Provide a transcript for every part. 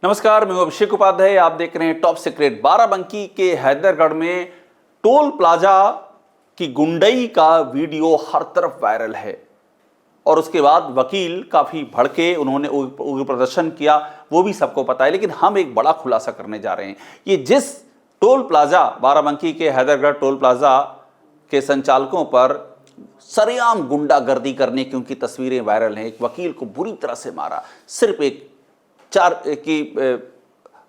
नमस्कार, मैं अभिषेक उपाध्याय। आप देख रहे हैं टॉप सीक्रेट। बाराबंकी के हैदरगढ़ में टोल प्लाजा की गुंडई का वीडियो हर तरफ वायरल है और उसके बाद वकील काफी भड़के, उन्होंने उग्र प्रदर्शन किया, वो भी सबको पता है। लेकिन हम एक बड़ा खुलासा करने जा रहे हैं। ये जिस टोल प्लाजा, बाराबंकी के हैदरगढ़ टोल प्लाजा के संचालकों पर सरेआम गुंडागर्दी करने की उनकी तस्वीरें वायरल हैं। एक वकील को बुरी तरह से मारा, सिर्फ एक चार की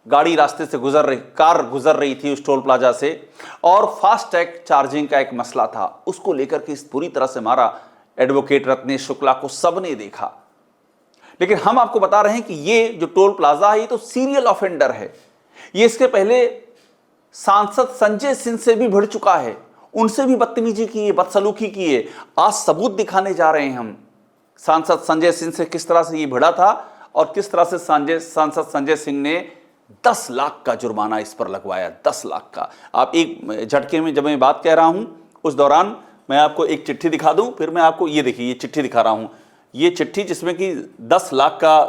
गाड़ी रास्ते से कार गुजर रही थी उस टोल प्लाजा से, और फास्टैग चार्जिंग का एक मसला था, उसको लेकर के इस पूरी तरह से मारा। एडवोकेट रत्नेश शुक्ला को सबने देखा। लेकिन हम आपको बता रहे हैं कि ये जो टोल प्लाजा है, ये तो सीरियल ऑफेंडर है। ये इसके पहले सांसद संजय सिंह से भी भिड़ चुका है, उनसे भी बदतमीजी की है, बदसलूकी की है। आज सबूत दिखाने जा रहे हैं हम, सांसद संजय सिंह से किस तरह से ये भिड़ा था और किस तरह से सांसद संजय सिंह ने 10 लाख का जुर्माना इस पर लगवाया। 10 लाख का। आप एक झटके में जब मैं बात कह रहा हूं, उस दौरान मैं आपको एक चिट्ठी दिखा दूं, फिर मैं आपको ये देखिए, ये चिट्ठी दिखा रहा हूं। ये चिट्ठी जिसमें कि 10 लाख का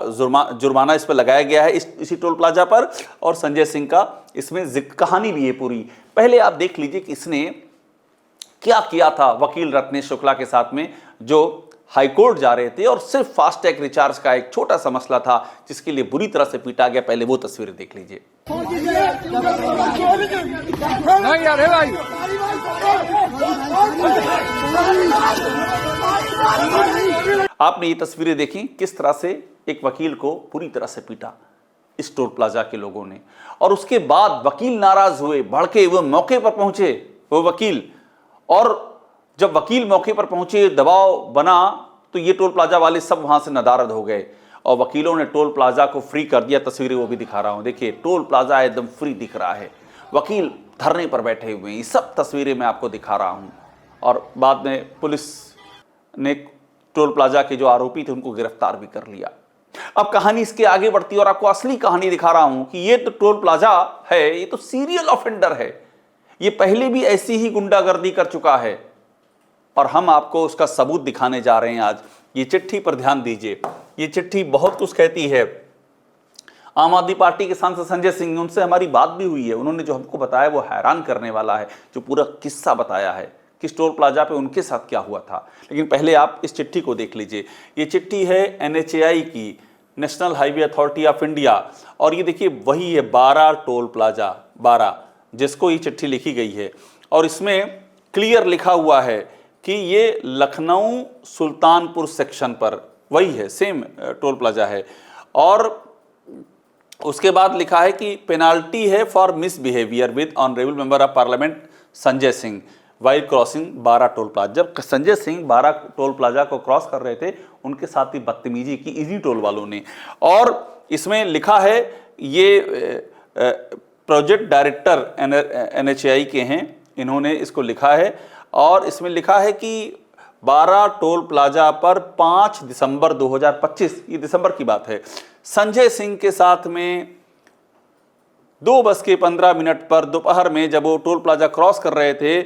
जुर्माना इस पर लगाया गया है, इसी टोल प्लाजा पर, और संजय सिंह का इसमें कहानी भी है पूरी। पहले आप देख लीजिए कि इसने क्या किया था वकील रत्नेश शुक्ला के साथ में, जो हाईकोर्ट जा रहे थे और सिर्फ फास्टैग रिचार्ज का एक छोटा सा मसला था जिसके लिए बुरी तरह से पीटा गया। पहले वो तस्वीरें देख लीजिए। आपने ये तस्वीरें देखी किस तरह से एक वकील को पूरी तरह से पीटा इस टोल प्लाजा के लोगों ने, और उसके बाद वकील नाराज हुए, भड़के, वो मौके पर पहुंचे वो वकील, और जब वकील मौके पर पहुंचे, दबाव बना, तो ये टोल प्लाजा वाले सब वहां से नदारद हो गए और वकीलों ने टोल प्लाजा को फ्री कर दिया। तस्वीरें वो भी दिखा रहा हूं, देखिए टोल प्लाजा एकदम फ्री दिख रहा है, वकील धरने पर बैठे हुए हैं। ये सब तस्वीरें मैं आपको दिखा रहा हूं। और बाद में पुलिस ने टोल प्लाजा के जो आरोपी थे उनको गिरफ्तार भी कर लिया। अब कहानी इसके आगे बढ़ती है और आपको असली कहानी दिखा रहा हूं कि ये तो टोल प्लाजा है, ये तो सीरियल ऑफेंडर है। ये पहले भी ऐसी ही गुंडागर्दी कर चुका है और हम आपको उसका सबूत दिखाने जा रहे हैं आज। ये चिट्ठी पर ध्यान दीजिए, ये चिट्ठी बहुत कुछ कहती है। आम आदमी पार्टी के सांसद संजय सिंह, उनसे हमारी बात भी हुई है, उन्होंने जो हमको बताया वो हैरान करने वाला है, जो पूरा किस्सा बताया है किस टोल प्लाजा पे उनके साथ क्या हुआ था। लेकिन पहले आप इस चिट्ठी को देख लीजिए। ये चिट्ठी है NHAI की, national highway authority of India, और ये देखिए वही है 12 टोल प्लाजा, 12 जिसको ये चिट्ठी लिखी गई है। और इसमें क्लियर लिखा हुआ है कि ये लखनऊ सुल्तानपुर सेक्शन पर वही है, सेम टोल प्लाजा है। और उसके बाद लिखा है कि पेनाल्टी है for misbehaviour with honourable member of parliament Sanjay Singh while crossing 12 toll plaza. जब संजय सिंह 12 टोल प्लाजा को क्रॉस कर रहे थे, उनके साथ ही बदतमीजी की इजी टोल वालों ने। और इसमें लिखा है, ये प्रोजेक्ट डायरेक्टर NHAI के हैं, इन्होंने इसको लिखा है, और इसमें लिखा है कि 12 टोल प्लाजा पर 5 दिसंबर 2025, ये दिसंबर की बात है, संजय सिंह के साथ में 2:15 पर दोपहर में जब वो टोल प्लाजा क्रॉस कर रहे थे,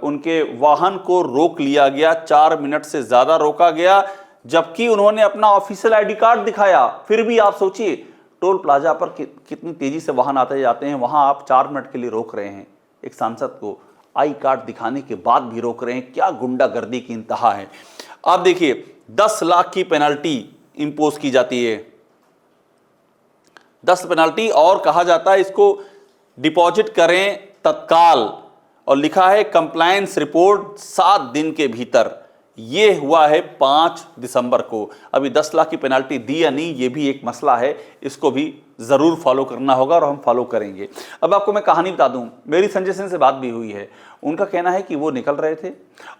उनके वाहन को रोक लिया गया। 4 मिनट से ज्यादा रोका गया, जबकि उन्होंने अपना ऑफिशियल ID कार्ड दिखाया। फिर भी आप सोचिए, टोल प्लाजा पर कितनी तेजी से वाहन आते जाते हैं, वहां आप 4 मिनट के लिए रोक रहे हैं एक सांसद को, आई कार्ड दिखाने के बाद भी रोक रहे हैं। क्या गुंडागर्दी की इंतहा है। आप देखिए 10 लाख की पेनल्टी इंपोज की जाती है, 10 पेनल्टी, और कहा जाता है इसको डिपॉजिट करें तत्काल, और लिखा है कंप्लायंस रिपोर्ट 7 दिन के भीतर। ये हुआ है 5 दिसंबर को। अभी 10 लाख की पेनल्टी दी या नहीं, ये भी एक मसला है, इसको भी जरूर फॉलो करना होगा और हम फॉलो करेंगे। अब आपको मैं कहानी बता दूं, मेरी संजय सिंह से बात भी हुई है। उनका कहना है कि वो निकल रहे थे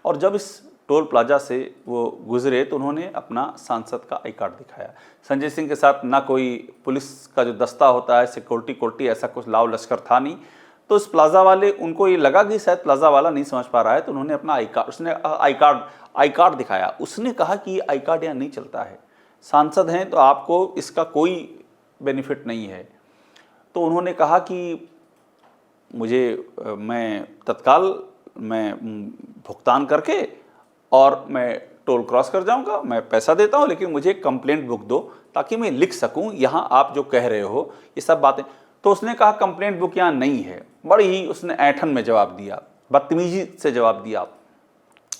और जब इस टोल प्लाजा से वो गुजरे तो उन्होंने अपना सांसद का आई कार्ड दिखाया। संजय सिंह के साथ ना कोई पुलिस का जो दस्ता होता है, सिक्योरिटी ऐसा कुछ लाव लश्कर था नहीं। तो इस प्लाजा वाले, उनको ये लगा कि शायद प्लाजा वाला नहीं समझ पा रहा है, तो उन्होंने अपना आई कार्ड दिखाया। उसने कहा कि ये आई कार्ड यहाँ नहीं चलता है, सांसद हैं तो आपको इसका कोई बेनिफिट नहीं है। तो उन्होंने कहा कि मैं तत्काल भुगतान करके और मैं टोल क्रॉस कर जाऊंगा, मैं पैसा देता हूं, लेकिन मुझे कंप्लेंट बुक दो ताकि मैं लिख सकूं यहाँ आप जो कह रहे हो ये सब बातें। तो उसने कहा कंप्लेंट बुक यहाँ नहीं है। बड़ी ही उसने ऐंठन में जवाब दिया, बदतमीजी से जवाब दिया।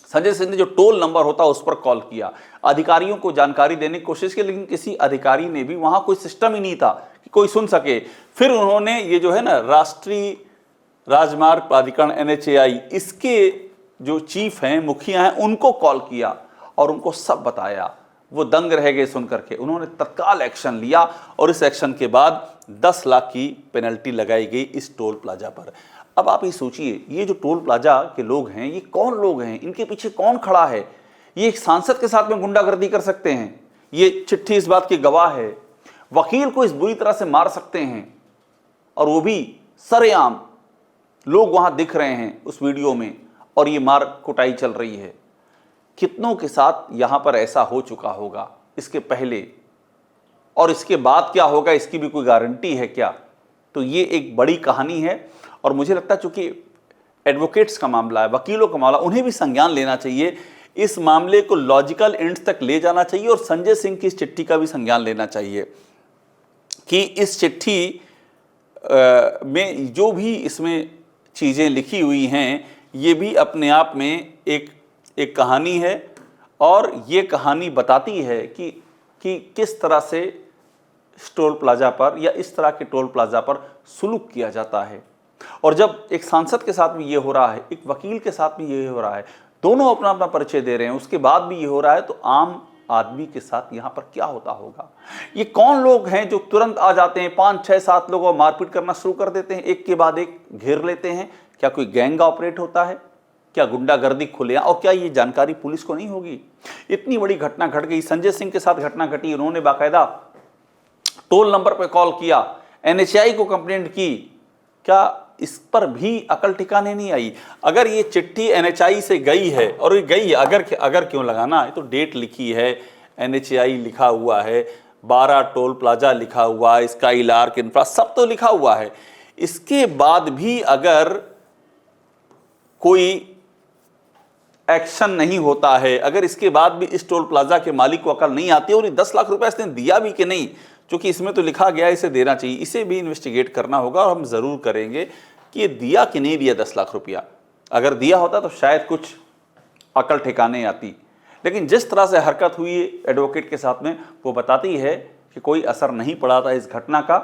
संजय सिंह ने जो टोल नंबर होता उस पर कॉल किया, अधिकारियों को जानकारी देने की कोशिश की, लेकिन किसी अधिकारी ने भी, वहां कोई सिस्टम ही नहीं था कि कोई सुन सके। फिर उन्होंने ये जो है ना राष्ट्रीय राजमार्ग प्राधिकरण NHAI, इसके जो चीफ हैं, मुखिया हैं, उनको कॉल किया और उनको सब बताया। वो दंग रह गए सुन करके। उन्होंने तत्काल एक्शन लिया और इस एक्शन के बाद 10 लाख की पेनल्टी लगाई गई इस टोल प्लाजा पर। अब आप ये सोचिए, ये जो टोल प्लाजा के लोग हैं ये कौन लोग हैं, इनके पीछे कौन खड़ा है? ये एक सांसद के साथ में गुंडागर्दी कर सकते हैं, ये चिट्ठी इस बात की गवाह है। वकील को इस बुरी तरह से मार सकते हैं और वो भी सरेआम, लोग वहां दिख रहे हैं उस वीडियो में, और ये मार कुटाई चल रही है। कितनों के साथ यहां पर ऐसा हो चुका होगा इसके पहले, और इसके बाद क्या होगा इसकी भी कोई गारंटी है क्या? तो ये एक बड़ी कहानी है और मुझे लगता है चूंकि एडवोकेट्स का मामला है, वकीलों का मामला, उन्हें भी संज्ञान लेना चाहिए, इस मामले को लॉजिकल एंड्स तक ले जाना चाहिए और संजय सिंह की इस चिट्ठी का भी संज्ञान लेना चाहिए कि इस चिट्ठी में जो भी इसमें चीज़ें लिखी हुई हैं ये भी अपने आप में एक कहानी है, और ये कहानी बताती है कि किस तरह से टोल प्लाजा पर या इस तरह के टोल प्लाजा पर सुलूक किया जाता है। और जब एक सांसद के साथ भी ये हो रहा है, एक वकील के साथ भी ये हो रहा है, दोनों अपना अपना परिचय दे रहे हैं, उसके बाद भी ये हो रहा है, तो आम आदमी के साथ यहाँ पर क्या होता होगा? ये कौन लोग हैं जो तुरंत आ जाते हैं, 5, 6, 7 लोगों को मारपीट करना शुरू कर देते हैं, एक के बाद एक घेर लेते हैं? क्या कोई गैंग ऑपरेट होता है? क्या गुंडागर्दी खुलेआम? और क्या ये जानकारी पुलिस को नहीं होगी? इतनी बड़ी घटना घट गई, संजय सिंह के साथ घटना घटी, उन्होंने बाकायदा टोल नंबर पर कॉल किया, NHAI को कंप्लेंट की, क्या इस पर भी अकल ठिकाने नहीं आई? अगर ये चिट्ठी NHAI से गई है, और ये गई है, अगर क्यों लगाना है, तो डेट लिखी है, NHAI लिखा हुआ है, 12 टोल प्लाजा लिखा हुआ है, स्काई लार्क इंफ्रा सब तो लिखा हुआ है। इसके बाद भी अगर कोई एक्शन नहीं होता है, अगर इसके बाद भी इस टोल प्लाजा के मालिक को अकल नहीं आती और ये 10 लाख रुपए इसने दिया भी कि नहीं, क्योंकि इसमें तो लिखा गया इसे देना चाहिए, इसे भी इन्वेस्टिगेट करना होगा और हम जरूर करेंगे कि ये दिया कि नहीं दिया 10 लाख रुपया। अगर दिया होता तो शायद कुछ अकल ठिकाने आती, लेकिन जिस तरह से हरकत हुई एडवोकेट के साथ में, वो बताती है कि कोई असर नहीं पड़ा था इस घटना का।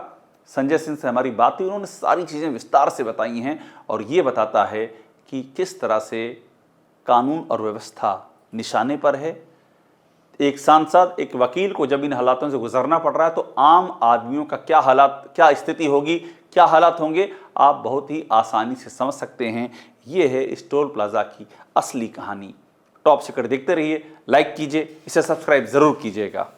संजय सिंह से हमारी बात हुई, उन्होंने सारी चीज़ें विस्तार से बताई हैं, और ये बताता है कि किस तरह से कानून और व्यवस्था निशाने पर है। एक सांसद, एक वकील को जब इन हालातों से गुजरना पड़ रहा है, तो आम आदमियों का क्या स्थिति होगी, क्या हालात होंगे, आप बहुत ही आसानी से समझ सकते हैं। ये है इस टोल प्लाजा की असली कहानी। टॉप सीक्रेट देखते रहिए, लाइक कीजिए, इसे सब्सक्राइब जरूर कीजिएगा।